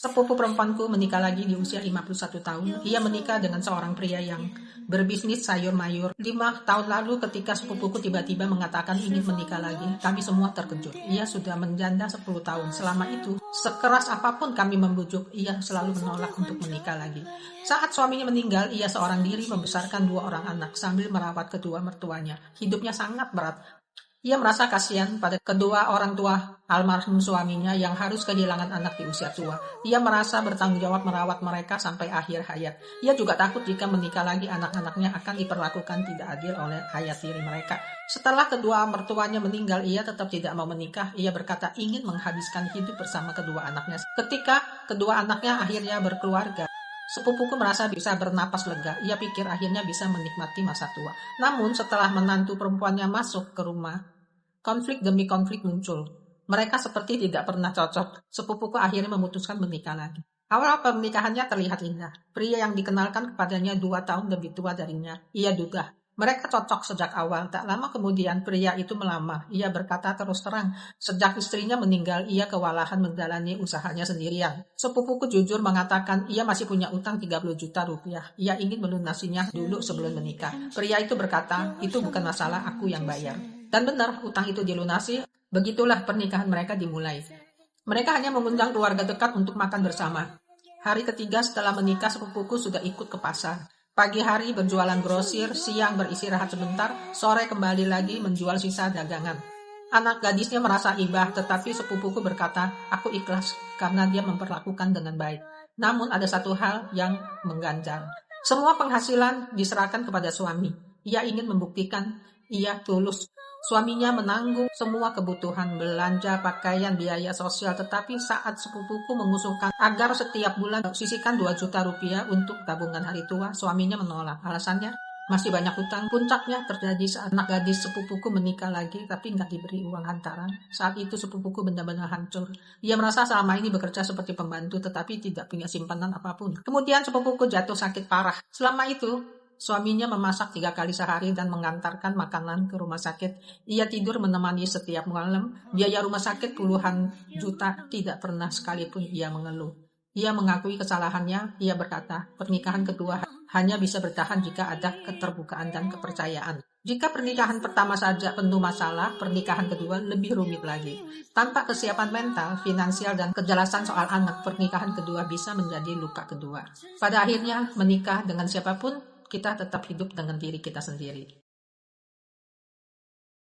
Sepupu perempuanku menikah lagi di usia 51 tahun. Ia menikah dengan seorang pria yang berbisnis sayur mayur. 5 tahun lalu ketika sepupuku tiba-tiba mengatakan ingin menikah lagi, kami semua terkejut. Ia sudah menjanda 10 tahun. Selama itu, sekeras apapun kami membujuk, ia selalu menolak untuk menikah lagi. Saat suaminya meninggal, ia seorang diri membesarkan 2 orang anak sambil merawat kedua mertuanya. Hidupnya sangat berat. Ia merasa kasihan pada kedua orang tua almarhum suaminya yang harus kehilangan anak di usia tua. Ia merasa bertanggung jawab merawat mereka sampai akhir hayat. Ia juga takut jika menikah lagi anak-anaknya akan diperlakukan tidak adil oleh ayah tiri mereka. Setelah kedua mertuanya meninggal, ia tetap tidak mau menikah. Ia berkata ingin menghabiskan hidup bersama kedua anaknya. Ketika kedua anaknya akhirnya berkeluarga, sepupuku merasa bisa bernapas lega. Ia pikir akhirnya bisa menikmati masa tua. Namun setelah menantu perempuannya masuk ke rumah, konflik demi konflik muncul. Mereka seperti tidak pernah cocok. Sepupuku akhirnya memutuskan menikah lagi. Awal pernikahannya terlihat indah. Pria yang dikenalkan kepadanya 2 tahun lebih tua darinya. Ia duga mereka cocok sejak awal. Tak lama kemudian pria itu melamar. Ia berkata terus terang, sejak istrinya meninggal ia kewalahan menjalani usahanya sendirian. Sepupuku jujur mengatakan ia masih punya utang 30 juta rupiah. Ia ingin melunasinya dulu sebelum menikah. Pria itu berkata, itu bukan masalah, aku yang bayar. Dan benar, utang itu dilunasi. Begitulah pernikahan mereka dimulai. Mereka hanya mengundang keluarga dekat untuk makan bersama. Hari ketiga setelah menikah, sepupuku sudah ikut ke pasar. Pagi hari berjualan grosir, siang beristirahat sebentar, sore kembali lagi menjual sisa dagangan. Anak gadisnya merasa ibah, tetapi sepupuku berkata, aku ikhlas karena dia memperlakukan dengan baik. Namun ada satu hal yang mengganjal. Semua penghasilan diserahkan kepada suami. Ia ingin membuktikan ia tulus. Suaminya menanggung semua kebutuhan, belanja, pakaian, biaya sosial. Tetapi saat sepupuku mengusulkan agar setiap bulan sisihkan 2 juta rupiah untuk tabungan hari tua, suaminya menolak. Alasannya masih banyak hutang. Puncaknya terjadi saat anak gadis sepupuku menikah lagi tapi nggak diberi uang hantaran. Saat itu sepupuku benar-benar hancur. Ia merasa selama ini bekerja seperti pembantu tetapi tidak punya simpanan apapun. Kemudian sepupuku jatuh sakit parah. Selama itu suaminya memasak 3 kali sehari dan mengantarkan makanan ke rumah sakit. Ia tidur menemani setiap malam. Biaya rumah sakit puluhan juta, tidak pernah sekalipun ia mengeluh. Ia mengakui kesalahannya. Ia berkata, pernikahan kedua hanya bisa bertahan jika ada keterbukaan dan kepercayaan. Jika pernikahan pertama saja penuh masalah, pernikahan kedua lebih rumit lagi. Tanpa kesiapan mental, finansial, dan kejelasan soal anak, pernikahan kedua bisa menjadi luka kedua. Pada akhirnya, menikah dengan siapapun, kita tetap hidup dengan diri kita sendiri.